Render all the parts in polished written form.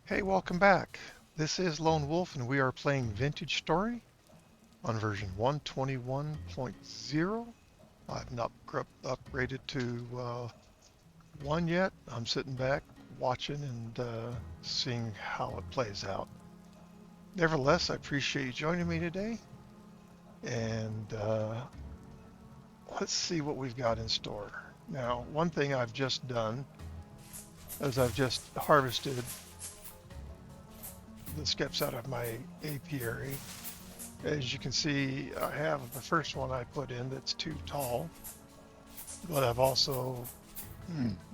Hey, welcome back. This is Lone Wolf, and we are playing Vintage Story on version 121.0. I've not upgraded to 1 yet. I'm sitting back watching and seeing how it plays out. Nevertheless, I appreciate you joining me today, and let's see what we've got in store. Now, one thing I've just done is I've just harvested the skips out of my apiary. As you can see, I have the first one I put in that's too tall, but I've also,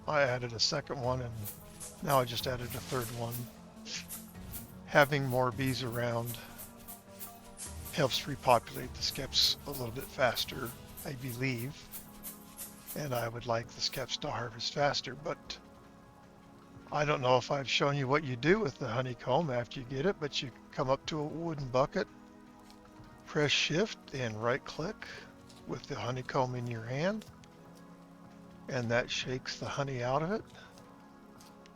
I added a second one, and now I just added a third one. Having more bees around helps repopulate the skips a little bit faster, I believe, and I would like the skips to harvest faster, but I don't know if I've shown you what you do with the honeycomb after you get it, but you come up to a wooden bucket, press shift and right click with the honeycomb in your hand, and that shakes the honey out of it.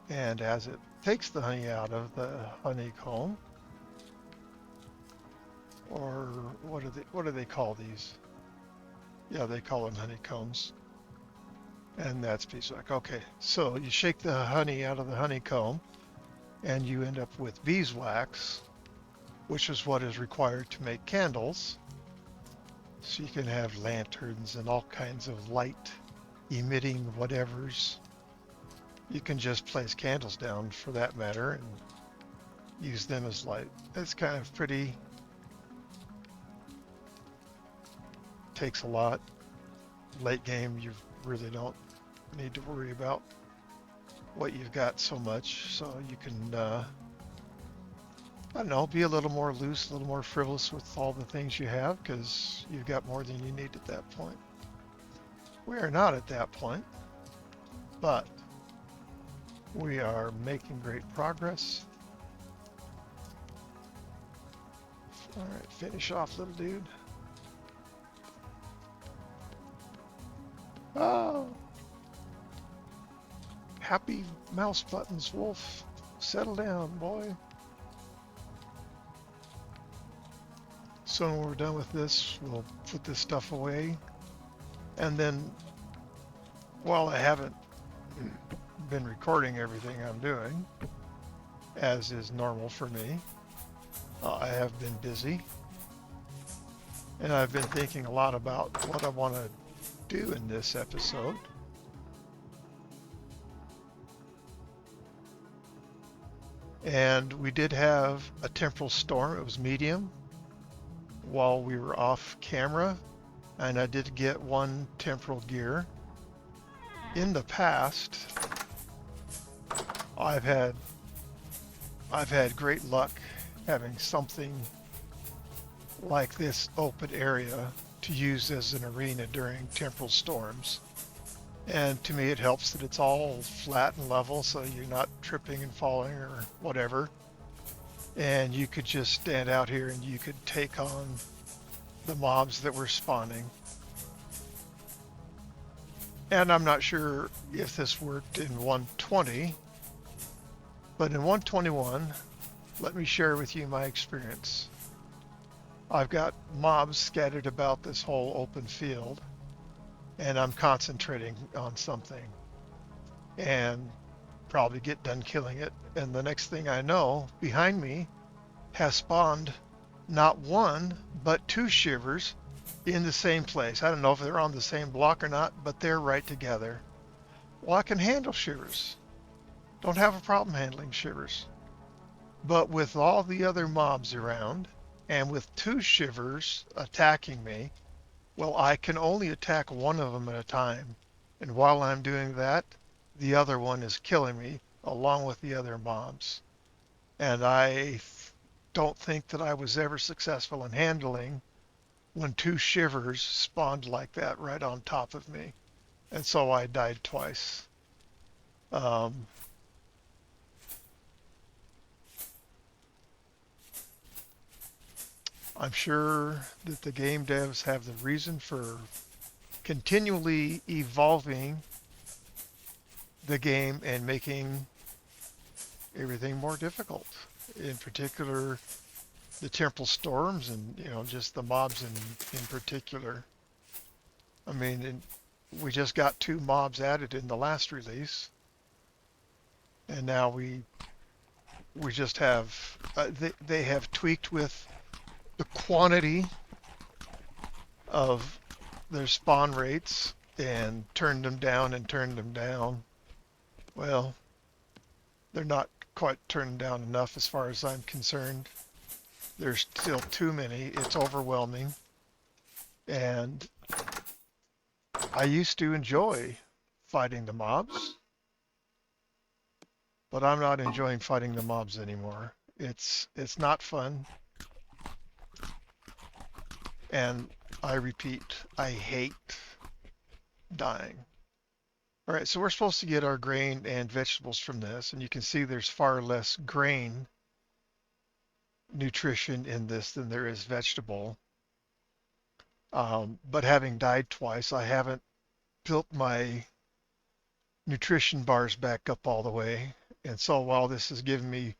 And as it takes the honey out of the honeycomb, or what do they call these? Yeah, they call them honeycombs. And that's beeswax. Okay, so you shake the honey out of the honeycomb and you end up with beeswax, which is what is required to make candles. So you can have lanterns and all kinds of light emitting whatevers. You can just place candles down for that matter and use them as light. It's kind of pretty. Takes a lot. Late game, you really don't need to worry about what you've got so much. So you can, I don't know, be a little more loose, a little more frivolous with all the things you have because you've got more than you need at that point. We are not at that point, but we are making great progress. All right, finish off, little dude. Oh, happy mouse buttons, Wolf. Settle down, boy. So when we're done with this, we'll put this stuff away. And then, while I haven't been recording everything I'm doing, as is normal for me, I have been busy. And I've been thinking a lot about what I want to do in this episode. And we did have a temporal storm. It was medium while we were off camera, and I did get one temporal gear. In the past, I've had great luck having something like this open area to use as an arena during temporal storms. And to me, it helps that it's all flat and level, so you're not tripping and falling or whatever. And you could just stand out here and you could take on the mobs that were spawning. And I'm not sure if this worked in 120, but in 121, let me share with you my experience. I've got mobs scattered about this whole open field, and I'm concentrating on something and probably get done killing it. And the next thing I know, behind me has spawned not one, but two shivers in the same place. I don't know if they're on the same block or not, but they're right together. Well, I can handle shivers. Don't have a problem handling shivers. But with all the other mobs around, and with two shivers attacking me, well, I can only attack one of them at a time. And while I'm doing that, the other one is killing me along with the other mobs. And I don't think that I was ever successful in handling when two shivers spawned like that right on top of me. And so I died twice. I'm sure that the game devs have the reason for continually evolving the game and making everything more difficult. In particular, the temporal storms and, just the mobs in particular. I mean, we just got 2 mobs added in the last release, and now we just have, they have tweaked with the quantity of their spawn rates and turned them down and turned them down. Well, they're not quite turned down enough as far as I'm concerned. There's still too many. It's overwhelming. And I used to enjoy fighting the mobs, but I'm not enjoying fighting the mobs anymore. It's not fun. And I repeat, I hate dying. All right, so we're supposed to get our grain and vegetables from this, and you can see there's far less grain nutrition in this than there is vegetable. But having died twice, I haven't built my nutrition bars back up all the way. And so while this is giving me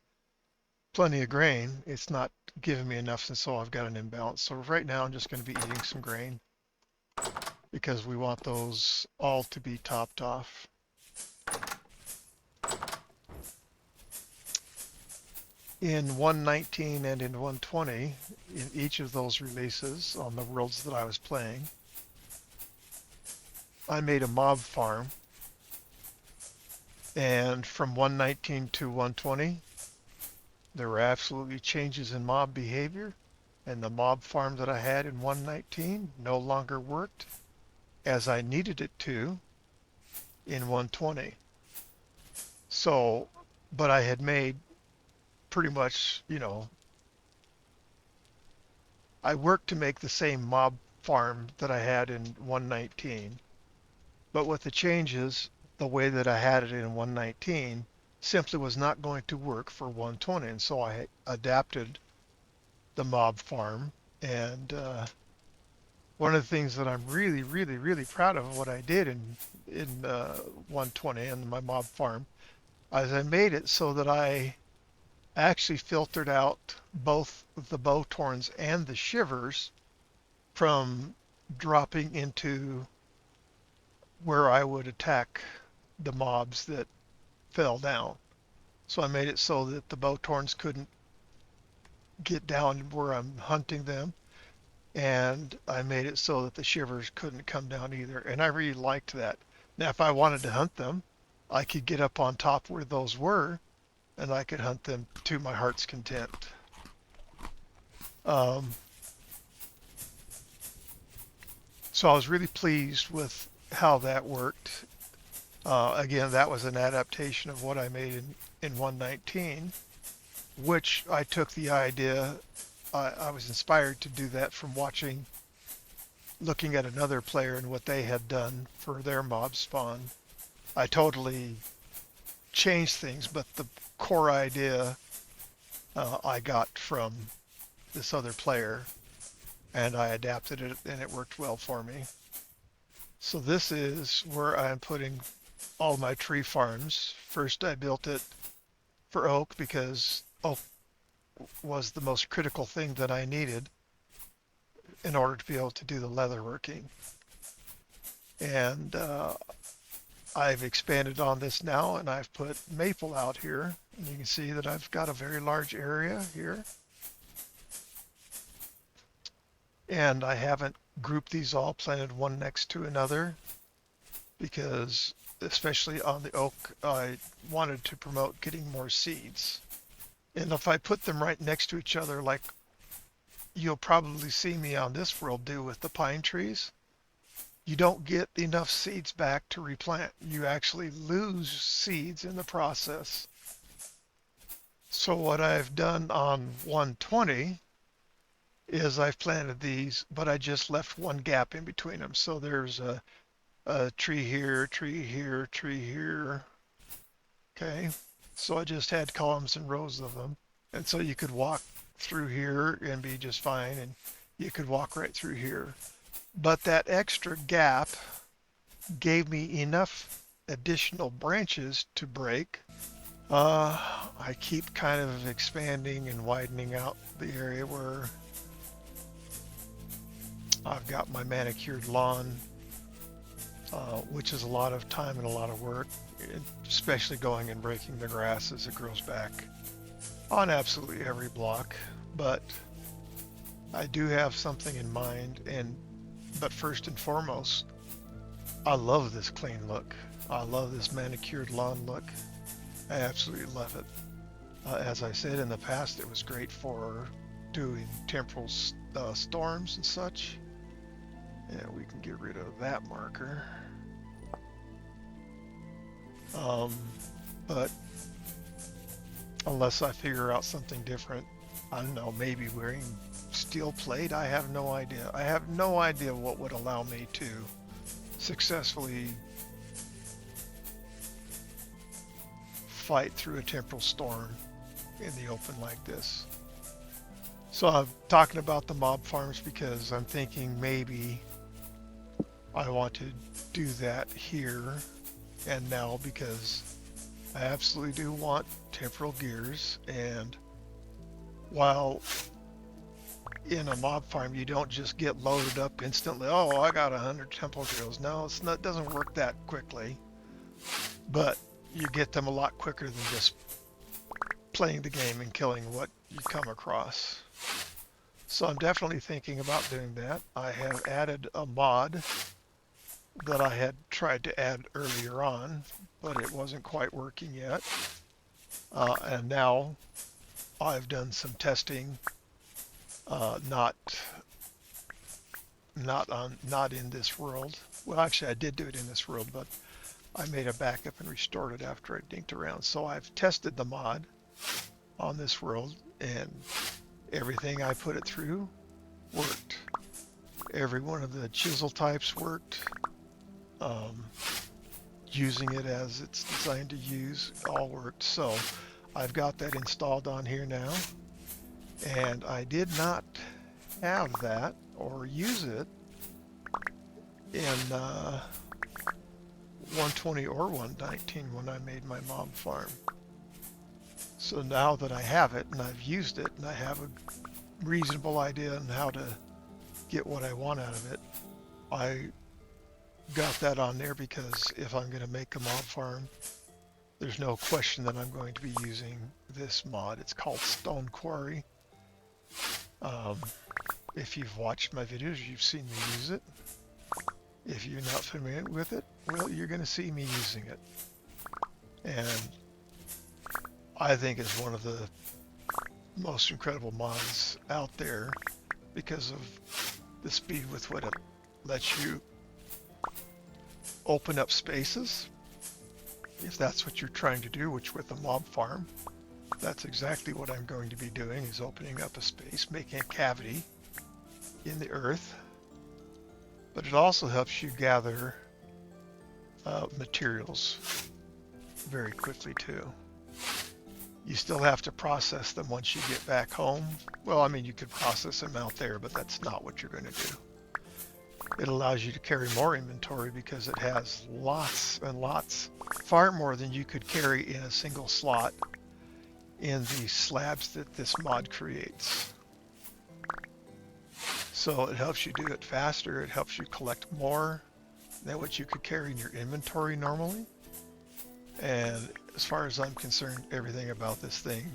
plenty of grain, it's not giving me enough, and so I've got an imbalance. So right now I'm just going to be eating some grain because we want those all to be topped off. In 119 and in 120, in each of those releases on the worlds that I was playing, I made a mob farm. And from 119 to 120, there were absolutely changes in mob behavior, and the mob farm that I had in 119 no longer worked as I needed it to in 120. So, but I had made pretty much, I worked to make the same mob farm that I had in 119, but with the changes, the way that I had it in 119 simply was not going to work for 120, and so I adapted the mob farm. And one of the things that I'm really, really, really proud of what I did in 120 and my mob farm is I made it so that I actually filtered out both the bow torns and the shivers from dropping into where I would attack the mobs that fell down. So I made it so that the bow torns couldn't get down where I'm hunting them, and I made it so that the shivers couldn't come down either. And I really liked that. Now, if I wanted to hunt them, I could get up on top where those were, and I could hunt them to my heart's content. So I was really pleased with how that worked. Again, that was an adaptation of what I made in 119, which I took the idea, I was inspired to do that from looking at another player and what they had done for their mob spawn. I totally changed things, but the core idea I got from this other player, and I adapted it, and it worked well for me. So this is where I'm putting all my tree farms. First, I built it for oak because oak was the most critical thing that I needed in order to be able to do the leather working. And I've expanded on this now, and I've put maple out here. And you can see that I've got a very large area here. And I haven't grouped these all planted one next to another because, especially on the oak, I wanted to promote getting more seeds. And if I put them right next to each other, like you'll probably see me on this world do with the pine trees, you don't get enough seeds back to replant. You actually lose seeds in the process. So what I've done on 120 is I've planted these, but I just left one gap in between them. So there's a tree here, tree here, tree here. Okay, so I just had columns and rows of them. And so you could walk through here and be just fine, and you could walk right through here. But that extra gap gave me enough additional branches to break I keep kind of expanding and widening out the area where I've got my manicured lawn, which is a lot of time and a lot of work, especially going and breaking the grass as it grows back on absolutely every block. But I do have something in mind, but first and foremost, I love this clean look. I love this manicured lawn look. I absolutely love it. As I said in the past, it was great for doing temporal storms and such. And we can get rid of that marker. But unless I figure out something different, I don't know, maybe wearing steel plate, I have no idea. I have no idea what would allow me to successfully fight through a temporal storm in the open like this. So I'm talking about the mob farms because I'm thinking maybe I want to do that here and now, because I absolutely do want temporal gears. And while in a mob farm you don't just get loaded up instantly, oh, I got 100 temporal gears. No, it doesn't work that quickly, but you get them a lot quicker than just playing the game and killing what you come across. So I'm definitely thinking about doing that. I have added a mod that I had tried to add earlier on, but it wasn't quite working yet. And now I've done some testing, not in this world. Well, actually I did do it in this world, but I made a backup and restored it after I dinked around. So I've tested the mod on this world, and everything I put it through worked. Every one of the chisel types worked. Using it as it's designed to use all worked. So I've got that installed on here now, and I did not have that or use it in 120 or 119 when I made my mob farm. So now that I have it and I've used it and I have a reasonable idea on how to get what I want out of it, I got that on there because if I'm going to make a mob farm, there's no question that I'm going to be using this mod. It's called Stone Quarry. If you've watched my videos, you've seen me use it. If you're not familiar with it, well, you're going to see me using it. And I think it's one of the most incredible mods out there because of the speed with what it lets you open up spaces, if that's what you're trying to do, which with a mob farm, that's exactly what I'm going to be doing, is opening up a space, making a cavity in the earth. But it also helps you gather materials very quickly too. You still have to process them once you get back home. Well, I mean, you could process them out there, but that's not what you're going to do. It allows you to carry more inventory because it has lots and lots, far more than you could carry in a single slot in the slabs that this mod creates. So it helps you do it faster. It helps you collect more than what you could carry in your inventory normally. And as far as I'm concerned, everything about this thing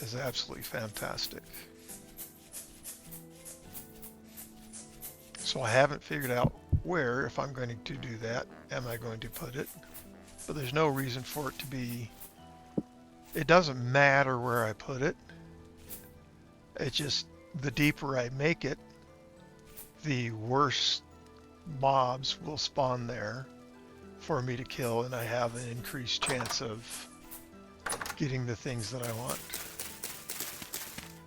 is absolutely fantastic. So I haven't figured out where, if I'm going to do that, am I going to put it? But there's no reason for it to be, it doesn't matter where I put it. It's just the deeper I make it, the worse mobs will spawn there for me to kill, and I have an increased chance of getting the things that I want.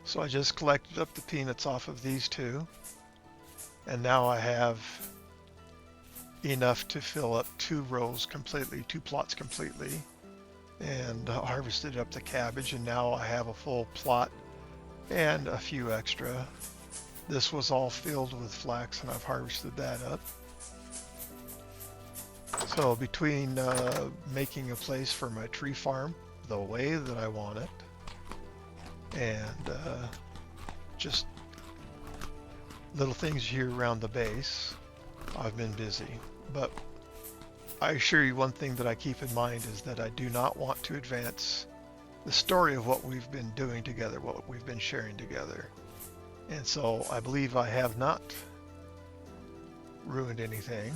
So I just collected up the peanuts off of these two, and now I have enough to fill up 2 rows completely, 2 plots completely, and harvested up the cabbage, and now I have a full plot and a few extra. This was all filled with flax, and I've harvested that up. So between making a place for my tree farm, the way that I want it, and just little things here around the base. I've been busy, but I assure you one thing that I keep in mind is that I do not want to advance the story of what we've been doing together, what we've been sharing together. And so I believe I have not ruined anything.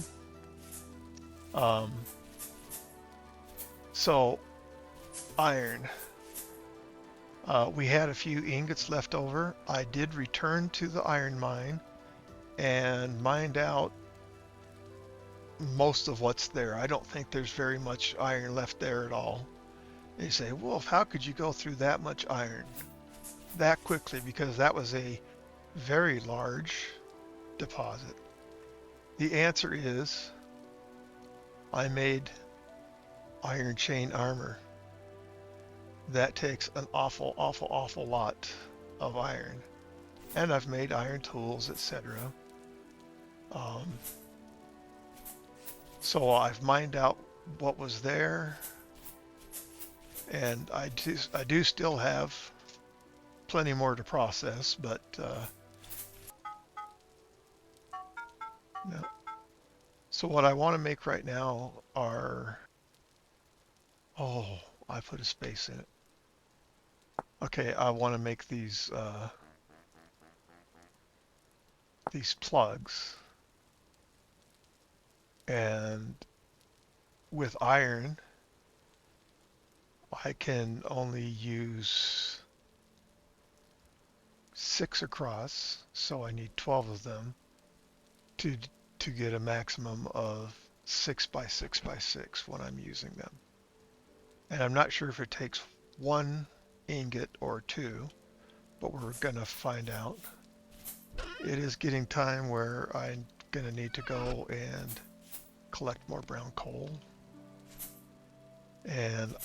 So iron. We had a few ingots left over. I did return to the iron mine and mined out most of what's there. I don't think there's very much iron left there at all. And you say, Wolf, how could you go through that much iron that quickly? Because that was a very large deposit. The answer is I made iron chain armor. That takes an awful lot of iron. And I've made iron tools, etc. So I've mined out what was there, and I do still have plenty more to process, but no. So what I want to make right now are, I put a space in it. Okay, I want to make these plugs, and with iron I can only use 6 across, so I need 12 of them to get a maximum of 6 by 6 by 6 when I'm using them. And I'm not sure if it takes 1 ingot or 2, but we're gonna find out. It is getting time where I'm gonna need to go and collect more brown coal. And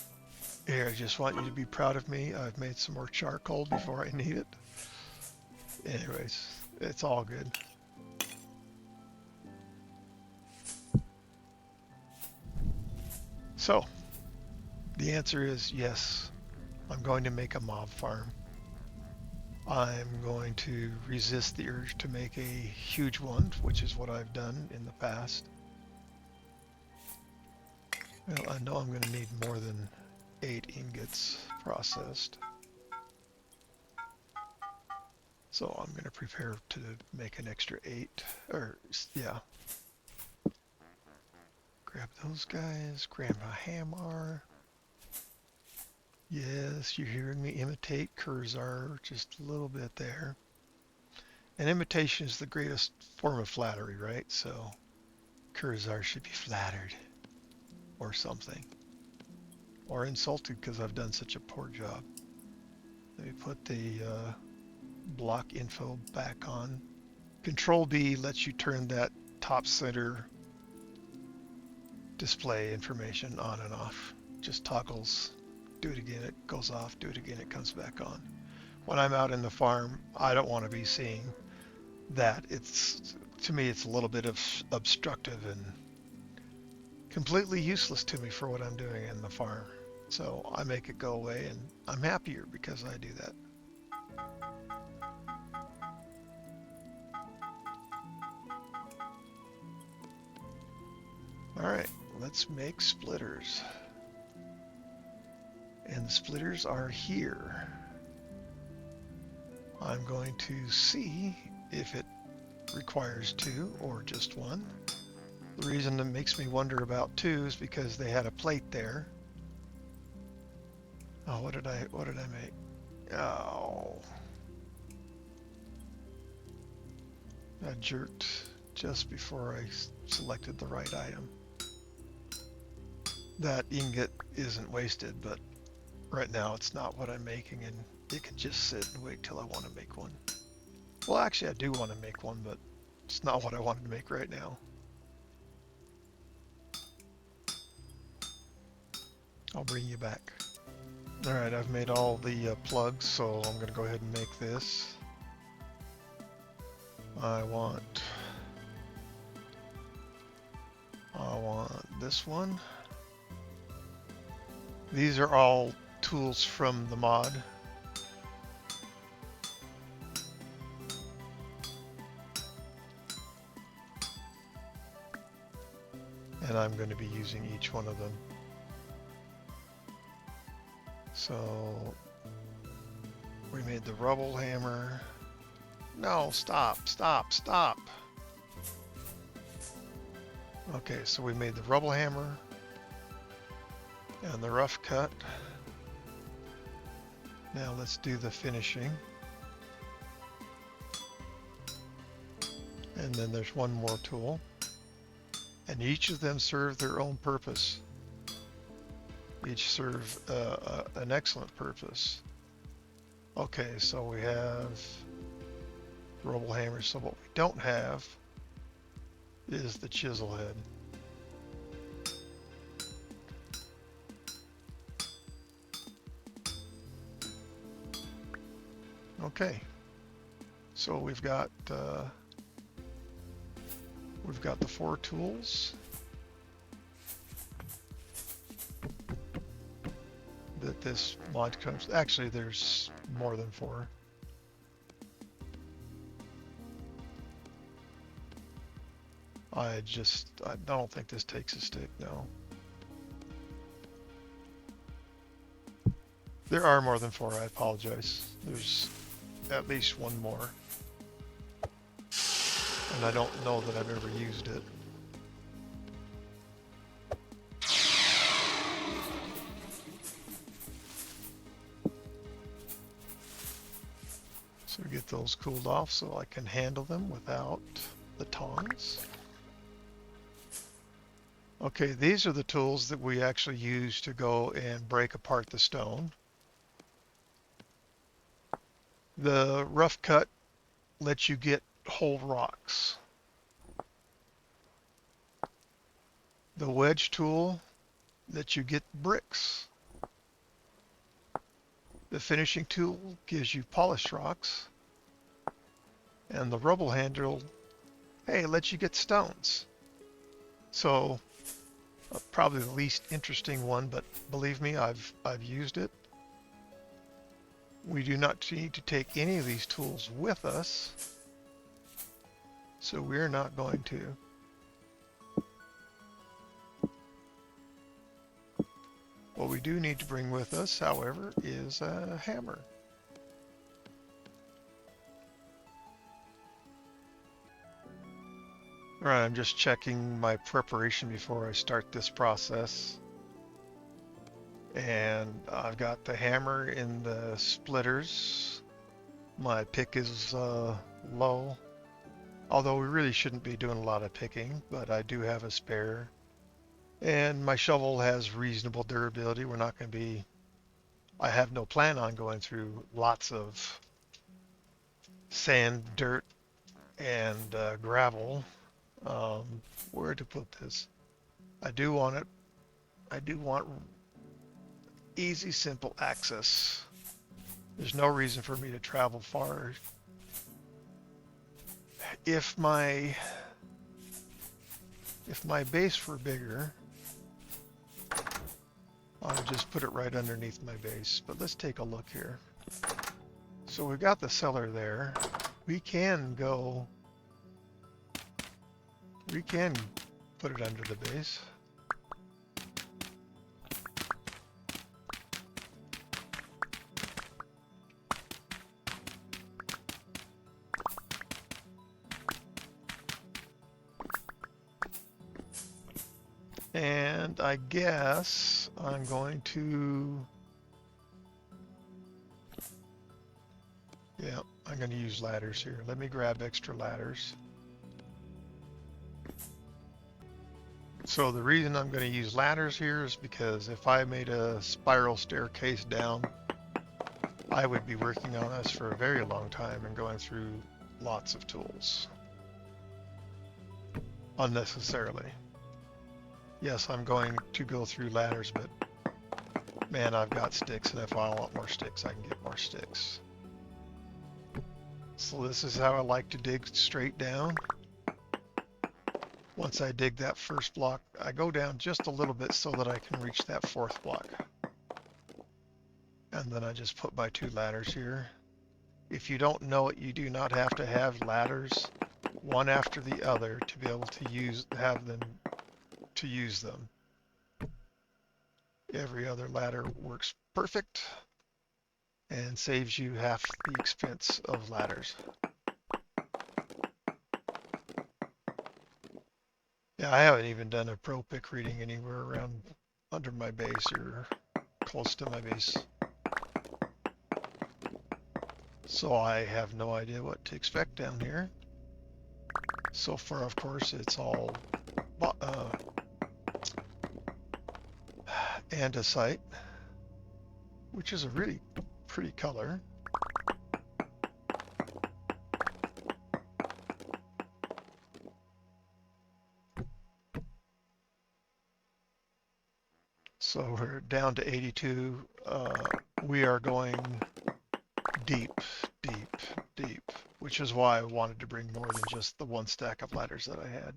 here, I just want you to be proud of me. I've made some more charcoal before I need it. Anyways, it's all good. So, the answer is yes, I'm going to make a mob farm. I'm going to resist the urge to make a huge one, which is what I've done in the past. Well, I know I'm going to need more than 8 ingots processed. So I'm going to prepare to make an extra 8, or yeah. Grab those guys, grab a hammer. Yes, you're hearing me imitate Curzar just a little bit there. And imitation is the greatest form of flattery, right? So Curzar should be flattered or something. Or insulted because I've done such a poor job. Let me put the block info back on. Control B lets you turn that top center display information on and off. Just toggles. Do it again, it goes off. Do it again, it comes back on. When I'm out in the farm, I don't want to be seeing that. To me, it's a little bit of obstructive and completely useless to me for what I'm doing in the farm. So I make it go away, and I'm happier because I do that. All right, let's make splitters. And the splitters are here. I'm going to see if it requires 2 or just 1. The reason that makes me wonder about 2 is because they had a plate there. Oh, what did I make? Oh. I jerked just before I selected the right item. That ingot isn't wasted, but right now it's not what I'm making, and it can just sit and wait till I want to make one. Well, actually I do want to make one, but it's not what I wanted to make right now. I'll bring you back. Alright, I've made all the plugs, so I'm going to go ahead and make this. I want this one. These are all tools from the mod. And I'm going to be using each one of them. So we made the rubble hammer. No, stop, stop, stop. Okay, so we made the rubble hammer and the rough cut. Now let's do the finishing. And then there's one more tool. And each of them serve their own purpose. Each serve an excellent purpose. Okay, so we have rubble hammer. So what we don't have is the chisel head. Okay, so we've got the 4 tools that this mod comes. Actually, there's more than 4. I don't think this takes a stick, no. There are more than 4, I apologize. There's at least one more. And I don't know that I've ever used it. So get those cooled off so I can handle them without the tongs. Okay, these are the tools that we actually use to go and break apart the stone. The rough cut lets you get whole rocks. The wedge tool lets you get bricks. The finishing tool gives you polished rocks. And the rubble handle, hey, lets you get stones. So probably the least interesting one, but believe me, I've used it. We do not need to take any of these tools with us, so we're not going to. What we do need to bring with us, however, is a hammer. All right, I'm just checking my preparation before I start this process. And I've got the hammer in the splitters. My pick is low, although we really shouldn't be doing a lot of picking, but I do have a spare. And my shovel has reasonable durability. We're not going to be, I have no plan on going through lots of sand, dirt, and gravel. Where to put this? I do want easy, simple access. There's no reason for me to travel far. If my base were bigger, I would just put it right underneath my base. But let's take a look here. So we've got the cellar there. We can put it under the base. And I guess I'm going to, yeah, I'm going to use ladders here. Let me grab extra ladders. So the reason I'm going to use ladders here is because if I made a spiral staircase down, I would be working on this for a very long time and going through lots of tools unnecessarily. Yes, I'm going to go through ladders, but man, I've got sticks, and if I want more sticks, I can get more sticks. So this is how I like to dig straight down. Once I dig that first block, I go down just a little bit so that I can reach that 4th block. And then I just put my 2 ladders here. If you don't know it, you do not have to have ladders one after the other to be able to use them. Every other ladder works perfect and saves you half the expense of ladders. Yeah, I haven't even done a pro pick reading anywhere around under my base or close to my base. So I have no idea what to expect down here. So far, of course, it's all andesite, which is a really pretty color. So we're down to 82. We are going deep, deep, deep, which is why I wanted to bring more than just the 1 stack of ladders that I had.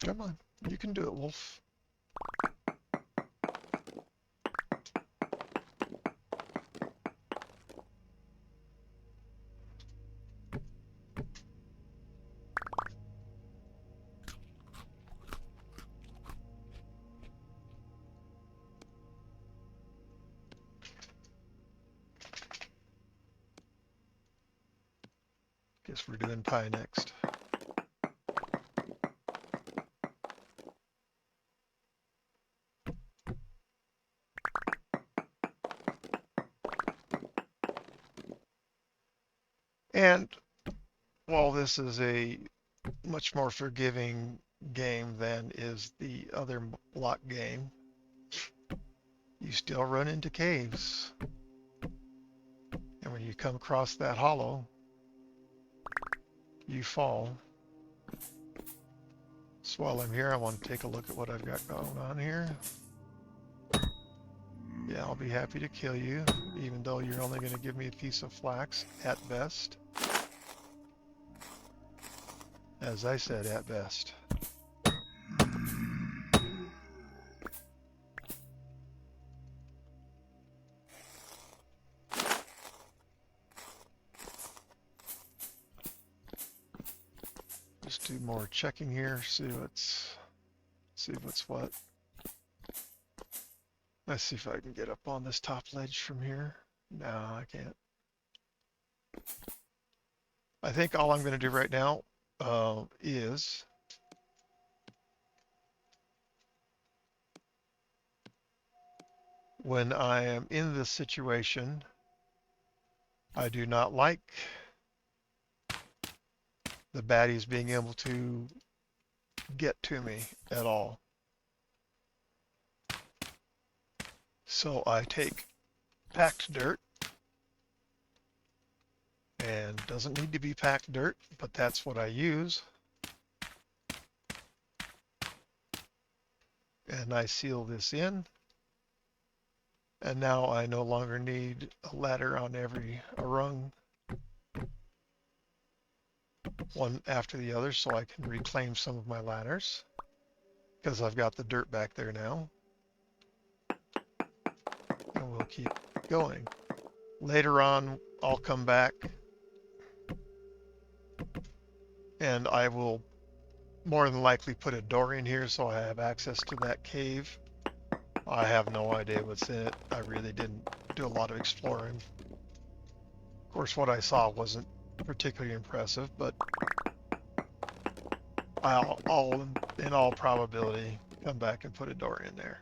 Come on, you can do it, Wolf. Guess we're doing pie next. And while this is a much more forgiving game than is the other block game, you still run into caves. And when you come across that hollow, you fall. So while I'm here, I want to take a look at what I've got going on here. Yeah, I'll be happy to kill you, even though you're only going to give me a piece of flax at best. As I said, at best. Just do more checking here, see what's what. Let's see if I can get up on this top ledge from here. No, I can't. I think all I'm going to do right now is when I am in this situation, I do not like the baddies being able to get to me at all. So I take packed dirt, and doesn't need to be packed dirt, but that's what I use. And I seal this in. And now I no longer need a ladder on every rung, one after the other, so I can reclaim some of my ladders because I've got the dirt back there now. And we'll keep going. Later on, I'll come back and I will more than likely put a door in here so I have access to that cave. I have no idea what's in it. I really didn't do a lot of exploring. Of course, what I saw wasn't particularly impressive, but I'll in all probability come back and put a door in there.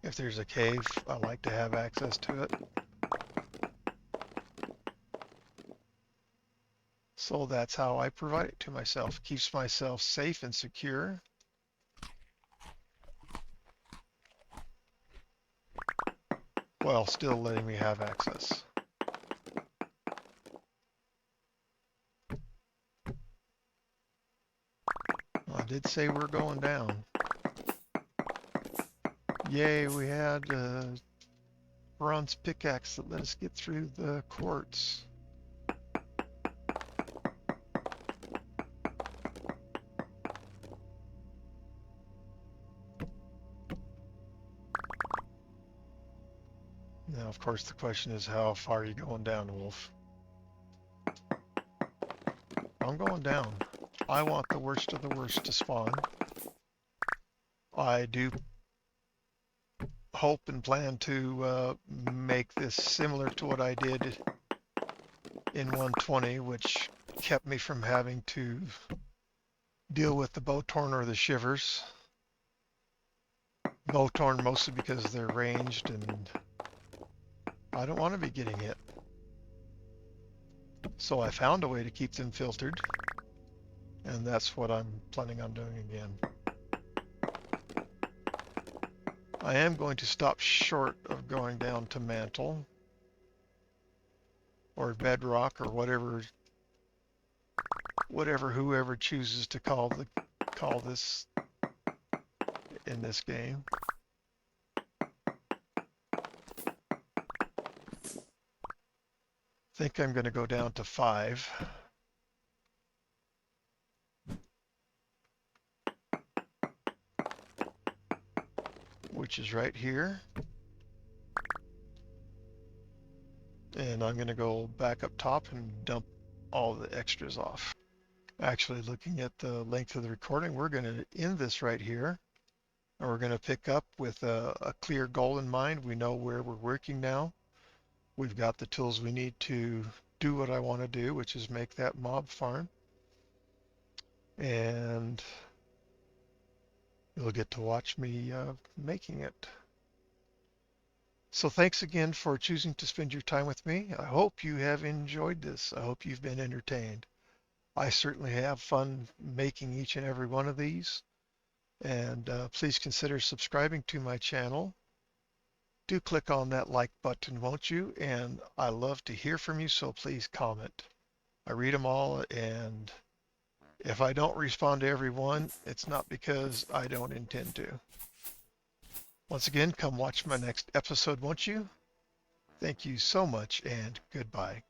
If there's a cave, I like to have access to it. So that's how I provide it to myself. Keeps myself safe and secure. While still letting me have access. I did say we're going down. Yay, we had a bronze pickaxe that let us get through the quartz. Now, of course, the question is, how far are you going down, Wolf? I'm going down. I want the worst of the worst to spawn. I do hope and plan to make this similar to what I did in 120, which kept me from having to deal with the bow torn or the shivers. Bow torn mostly because they're ranged and I don't want to be getting hit. So I found a way to keep them filtered, and that's what I'm planning on doing again. I am going to stop short of going down to mantle or bedrock or whoever chooses to call this in this game. I think I'm going to go down to 5. Which is right here. And I'm going to go back up top and dump all the extras off. Actually, looking at the length of the recording, we're going to end this right here. And we're going to pick up with a clear goal in mind. We know where we're working now. We've got the tools we need to do what I want to do, which is make that mob farm. And you'll get to watch me making it. So thanks again for choosing to spend your time with me. I hope you have enjoyed this. I hope you've been entertained. I certainly have fun making each and every one of these. And please consider subscribing to my channel. Do click on that like button, won't you? And I love to hear from you, so please comment. I read them all, and if I don't respond to every one, it's not because I don't intend to. Once again, come watch my next episode, won't you? Thank you so much, and goodbye.